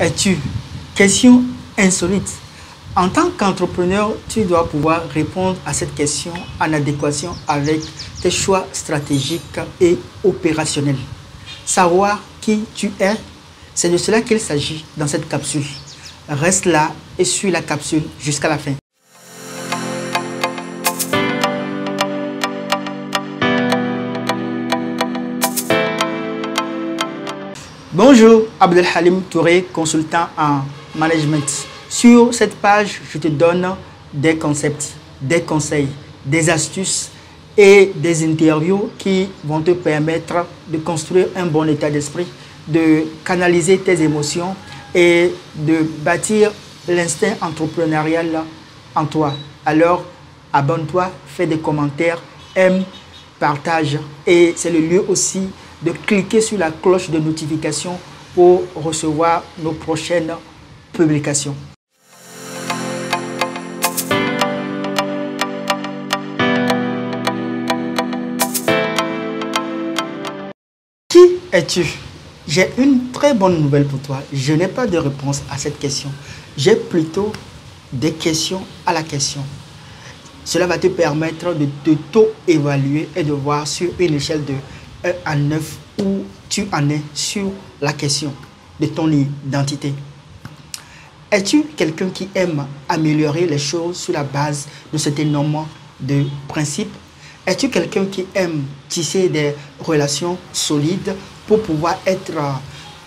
es-tu? Question insolite. En tant qu'entrepreneur, tu dois pouvoir répondre à cette question en adéquation avec tes choix stratégiques et opérationnels. Savoir qui tu es, c'est de cela qu'il s'agit dans cette capsule. Reste là et suis la capsule jusqu'à la fin. Bonjour, Abdelhalim Touré, consultant en management. Sur cette page, je te donne des concepts, des conseils, des astuces et des interviews qui vont te permettre de construire un bon état d'esprit, de canaliser tes émotions et de bâtir l'instinct entrepreneurial en toi. Alors, abonne-toi, fais des commentaires, aime, partage. Et c'est le lieu aussi de cliquer sur la cloche de notification pour recevoir nos prochaines publications. Qui es-tu? J'ai une très bonne nouvelle pour toi. Je n'ai pas de réponse à cette question. J'ai plutôt des questions à la question. Cela va te permettre de t'auto-évaluer et de voir sur une échelle de 1 à 9 où tu en es sur la question de ton identité. Es-tu quelqu'un qui aime améliorer les choses sur la base de cet énorme de principes? Es-tu quelqu'un qui aime tisser des relations solides pour pouvoir être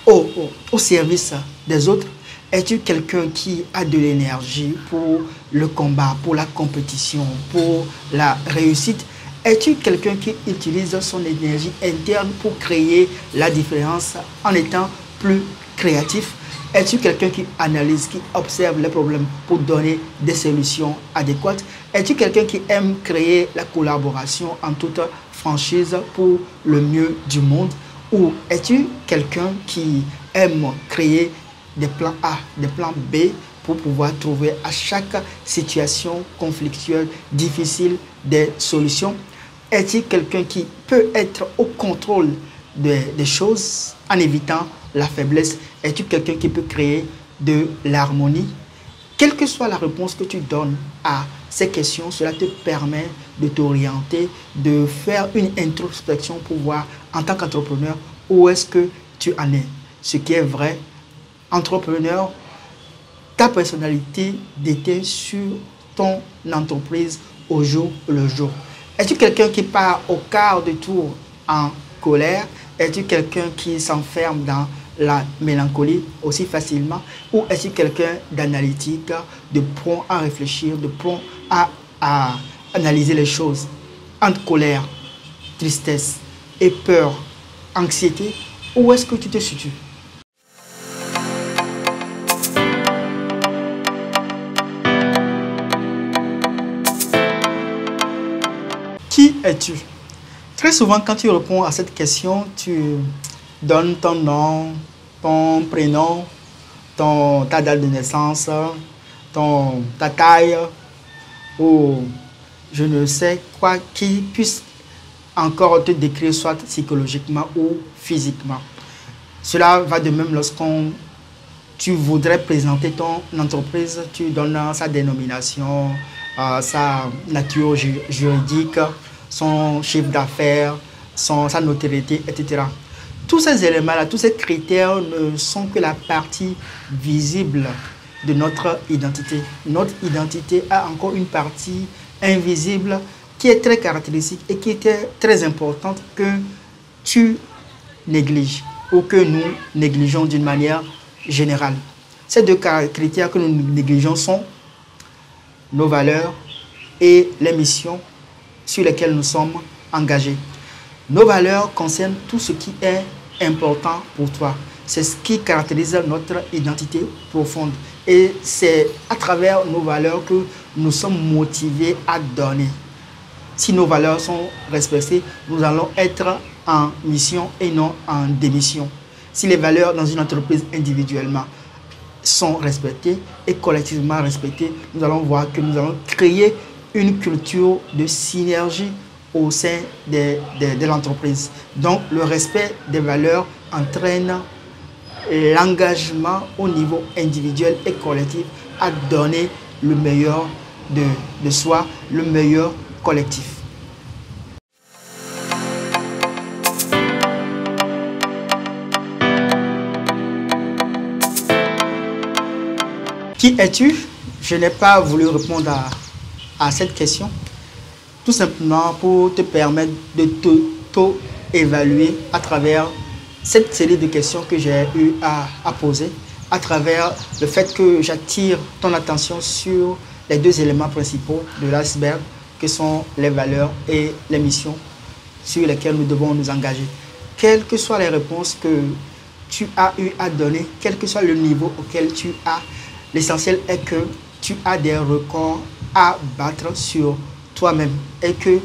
au service des autres? Es-tu quelqu'un qui a de l'énergie pour le combat, pour la compétition, pour la réussite? Es-tu quelqu'un qui utilise son énergie interne pour créer la différence en étant plus créatif? Es-tu quelqu'un qui analyse, qui observe les problèmes pour donner des solutions adéquates? Es-tu quelqu'un qui aime créer la collaboration en toute franchise pour le mieux du monde? Ou es-tu quelqu'un qui aime créer des plans A, des plans B pour pouvoir trouver à chaque situation conflictuelle, difficile, des solutions? Es-tu quelqu'un qui peut être au contrôle des choses en évitant la faiblesse? Es-tu quelqu'un qui peut créer de l'harmonie? Quelle que soit la réponse que tu donnes à ces questions, cela te permet de t'orienter, de faire une introspection pour voir en tant qu'entrepreneur où est-ce que tu en es. Ce qui est vrai, entrepreneur, ta personnalité déteint sur ton entreprise au jour le jour. Es-tu quelqu'un qui part au quart de tour en colère? Es-tu quelqu'un qui s'enferme dans la mélancolie aussi facilement? Ou es-tu quelqu'un d'analytique, de prompt à réfléchir, de prompt à analyser les choses? Entre colère, tristesse et peur, anxiété, où est-ce que tu te situes? Qui es-tu? Très souvent, quand tu réponds à cette question, tu donnes ton nom, ton prénom, ta date de naissance, ta taille, ou je ne sais quoi qui puisse encore te décrire soit psychologiquement ou physiquement. Cela va de même lorsqu'on tu voudrais présenter ton entreprise, tu donnes sa dénomination, sa nature juridique, son chiffre d'affaires, sa notoriété, etc. Tous ces éléments-là, tous ces critères ne sont que la partie visible de notre identité. Notre identité a encore une partie invisible qui est très caractéristique et qui est très importante que tu négliges ou que nous négligeons d'une manière générale. Ces deux critères que nous négligeons sont nos valeurs et les missions sur lesquelles nous sommes engagés. Nos valeurs concernent tout ce qui est important pour toi. C'est ce qui caractérise notre identité profonde. Et c'est à travers nos valeurs que nous sommes motivés à donner. Si nos valeurs sont respectées, nous allons être en mission et non en démission. Si les valeurs dans une entreprise individuellement sont respectées et collectivement respectées, nous allons voir que nous allons créer une culture de synergie au sein de l'entreprise. Donc, le respect des valeurs entraîne l'engagement au niveau individuel et collectif à donner le meilleur de soi, le meilleur collectif. Qui es-tu? Je n'ai pas voulu répondre à cette question, tout simplement pour te permettre de t'auto-évaluer à travers cette série de questions que j'ai eu à poser, à travers le fait que j'attire ton attention sur les deux éléments principaux de l'iceberg, que sont les valeurs et les missions sur lesquelles nous devons nous engager. Quelles que soient les réponses que tu as eu à donner, quel que soit le niveau auquel tu as, l'essentiel est que tu as des records à battre sur toi-même et que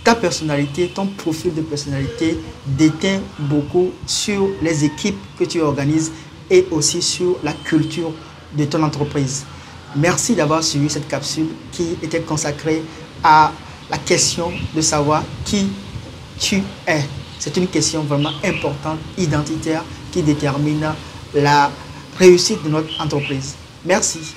ta personnalité, ton profil de personnalité déteint beaucoup sur les équipes que tu organises et aussi sur la culture de ton entreprise. Merci d'avoir suivi cette capsule qui était consacrée à la question de savoir qui tu es. C'est une question vraiment importante, identitaire, qui détermine la réussite de notre entreprise. Merci.